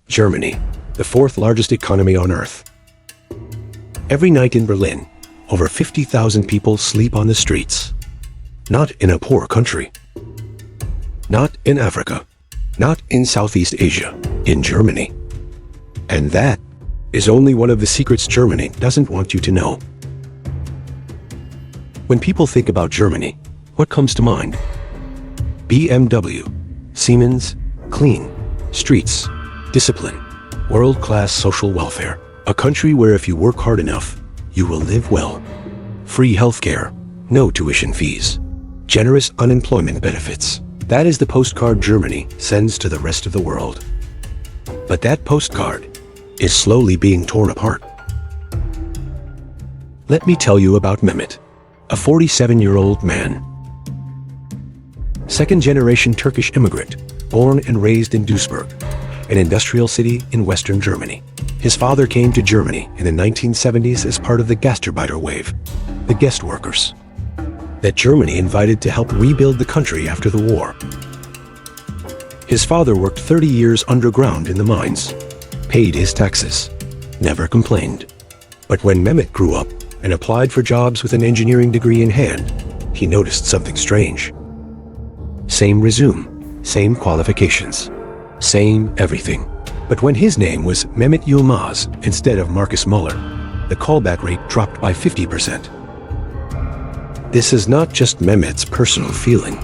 Germany, the fourth largest economy on earth. Every night in Berlin, over 50,000 people sleep on the streets. Not in a poor country. Not in Africa. Not in Southeast Asia. In Germany. And that is only one of the secrets Germany doesn't want you to know. When people think about Germany, what comes to mind? BMW, Siemens, clean, streets, discipline, world-class social welfare. A country where if you work hard enough, you will live well. Free healthcare, no tuition fees, generous unemployment benefits. That is the postcard Germany sends to the rest of the world. But that postcard is slowly being torn apart. Let me tell you about Mehmet, a 47-year-old man. Second-generation Turkish immigrant, born and raised in Duisburg, an industrial city in Western Germany. His father came to Germany in the 1970s as part of the Gastarbeiter wave, the guest workers, that Germany invited to help rebuild the country after the war. His father worked 30 years underground in the mines, paid his taxes, never complained. But when Mehmet grew up and applied for jobs with an engineering degree in hand, he noticed something strange. Same resume, same qualifications, same everything. But when his name was Mehmet Yilmaz instead of Marcus Muller, the callback rate dropped by 50%. This is not just Mehmet's personal feeling.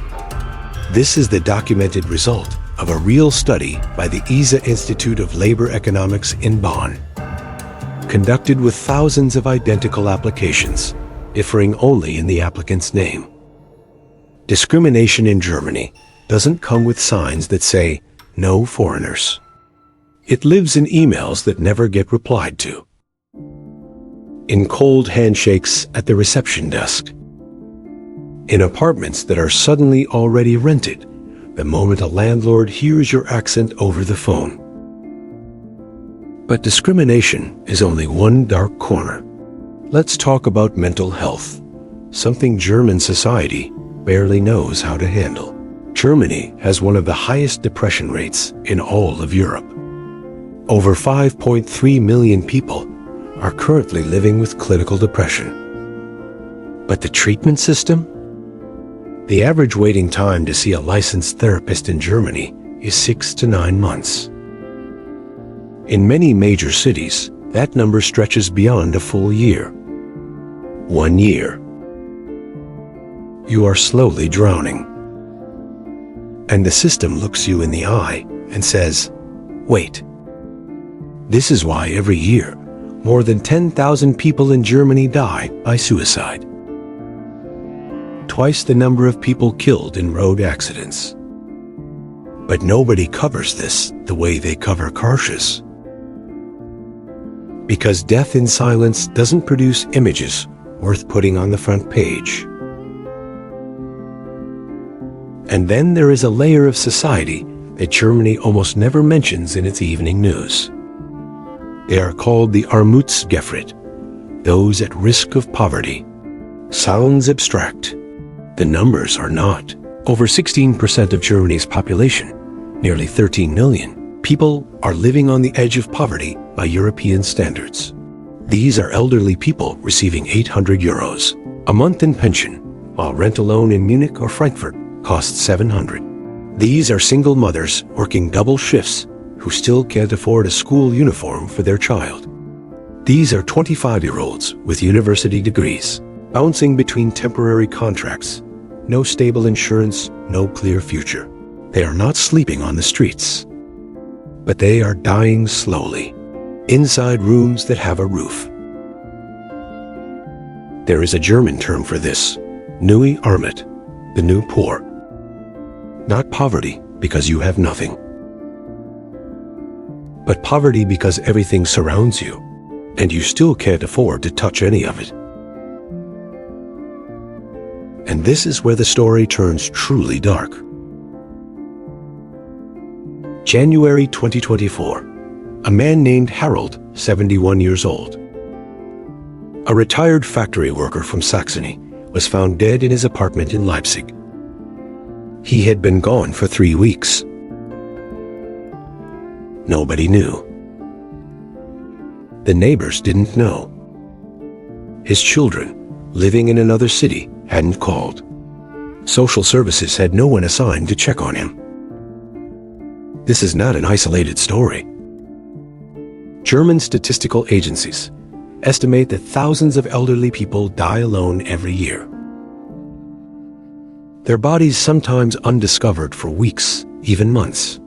This is the documented result of a real study by the ISA Institute of Labor Economics in Bonn, conducted with thousands of identical applications, differing only in the applicant's name. Discrimination in Germany doesn't come with signs that say, "No foreigners." It lives in emails that never get replied to, in cold handshakes at the reception desk, in apartments that are suddenly already rented the moment a landlord hears your accent over the phone. But discrimination is only one dark corner. Let's talk about mental health, something German society barely knows how to handle. Germany has one of the highest depression rates in all of Europe. Over 5.3 million people are currently living with clinical depression. But the treatment system? The average waiting time to see a licensed therapist in Germany is 6 to 9 months. In many major cities, that number stretches beyond a full year. 1 year. You are slowly drowning. And the system looks you in the eye and says, "Wait." This is why every year, more than 10,000 people in Germany die by suicide. Twice the number of people killed in road accidents. But nobody covers this the way they cover crashes. Because death in silence doesn't produce images worth putting on the front page. And then there is a layer of society that Germany almost never mentions in its evening news. They are called the Armutsgefährdet, those at risk of poverty. Sounds abstract. The numbers are not. Over 16% of Germany's population, nearly 13 million, people are living on the edge of poverty by European standards. These are elderly people receiving 800 euros a month in pension, while rent alone in Munich or Frankfurt costs 700. These are single mothers working double shifts who still can't afford a school uniform for their child. These are 25-year-olds with university degrees, bouncing between temporary contracts, no stable insurance, no clear future. They are not sleeping on the streets, but they are dying slowly, inside rooms that have a roof. There is a German term for this, Neue Armut, the new poor. Not poverty because you have nothing, but poverty because everything surrounds you, and you still can't afford to touch any of it. And this is where the story turns truly dark. January 2024, a man named Harald, 71 years old, a retired factory worker from Saxony, was found dead in his apartment in Leipzig. He had been gone for 3 weeks. Nobody knew. The neighbors didn't know. His children, living in another city, hadn't called. Social services had no one assigned to check on him. This is not an isolated story. German statistical agencies estimate that thousands of elderly people die alone every year. Their bodies sometimes undiscovered for weeks, even months.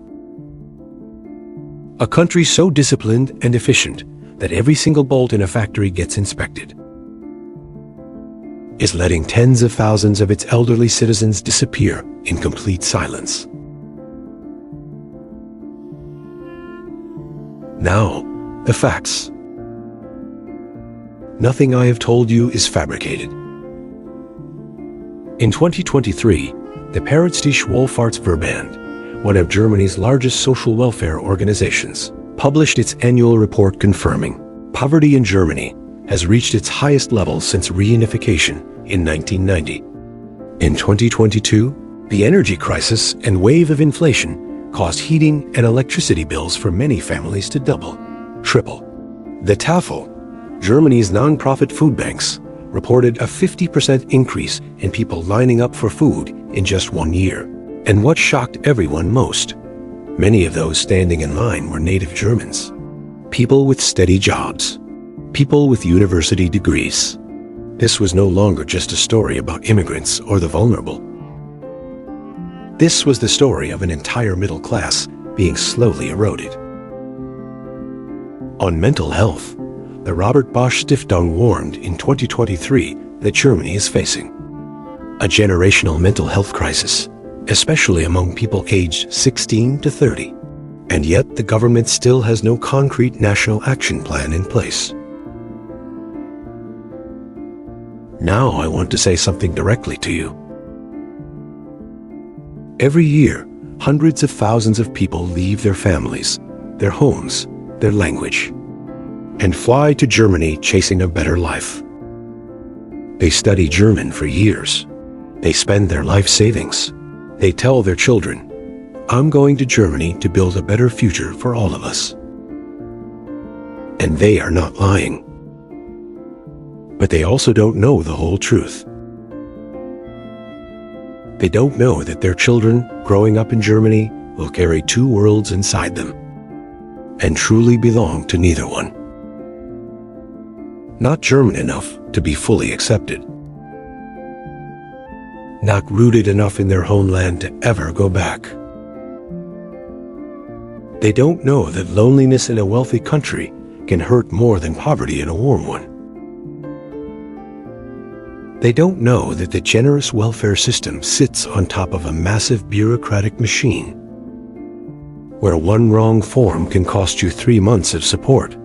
A country so disciplined and efficient that every single bolt in a factory gets inspected is letting tens of thousands of its elderly citizens disappear in complete silence. Now, the facts. Nothing I have told you is fabricated. In 2023, the Paritätische Wohlfahrtsverband, one of Germany's largest social welfare organizations, published its annual report confirming poverty in Germany has reached its highest level since reunification in 1990. In 2022, the energy crisis and wave of inflation caused heating and electricity bills for many families to double, triple. The Tafel, Germany's non-profit food banks, reported a 50% increase in people lining up for food in just 1 year. And what shocked everyone most, many of those standing in line were native Germans. People with steady jobs. People with university degrees. This was no longer just a story about immigrants or the vulnerable. This was the story of an entire middle class being slowly eroded. On mental health, the Robert Bosch Stiftung warned in 2023 that Germany is facing a generational mental health crisis, especially among people aged 16 to 30. And yet the government still has no concrete national action plan in place. Now I want to say something directly to you. Every year, hundreds of thousands of people leave their families, their homes, their language, and fly to Germany chasing a better life. They study German for years. They spend their life savings. They tell their children, "I'm going to Germany to build a better future for all of us." And they are not lying. But they also don't know the whole truth. They don't know that their children growing up in Germany will carry two worlds inside them and truly belong to neither one. Not German enough to be fully accepted. Not rooted enough in their homeland to ever go back. They don't know that loneliness in a wealthy country can hurt more than poverty in a warm one. They don't know that the generous welfare system sits on top of a massive bureaucratic machine, where one wrong form can cost you 3 months of support.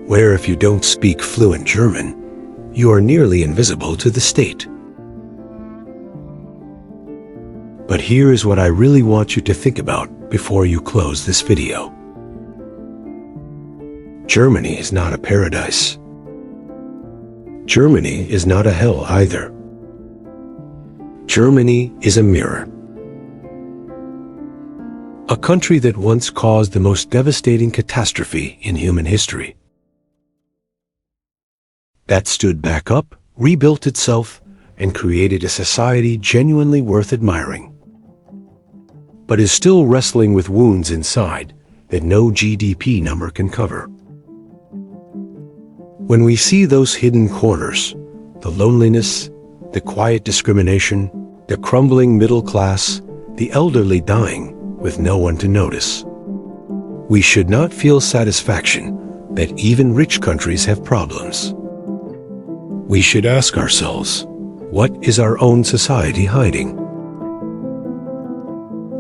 Where if you don't speak fluent German, you are nearly invisible to the state. But here is what I really want you to think about before you close this video. Germany is not a paradise. Germany is not a hell either. Germany is a mirror. A country that once caused the most devastating catastrophe in human history. That stood back up, rebuilt itself, and created a society genuinely worth admiring. But is still wrestling with wounds inside that no GDP number can cover. When we see those hidden corners, the loneliness, the quiet discrimination, the crumbling middle class, the elderly dying with no one to notice, we should not feel satisfaction that even rich countries have problems. We should ask ourselves, what is our own society hiding?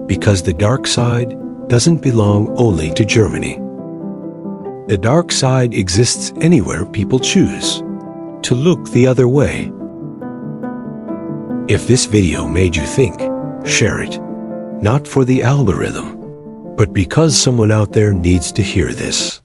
Because the dark side doesn't belong only to Germany. The dark side exists anywhere people choose to look the other way. If this video made you think, share it. Not for the algorithm, but because someone out there needs to hear this.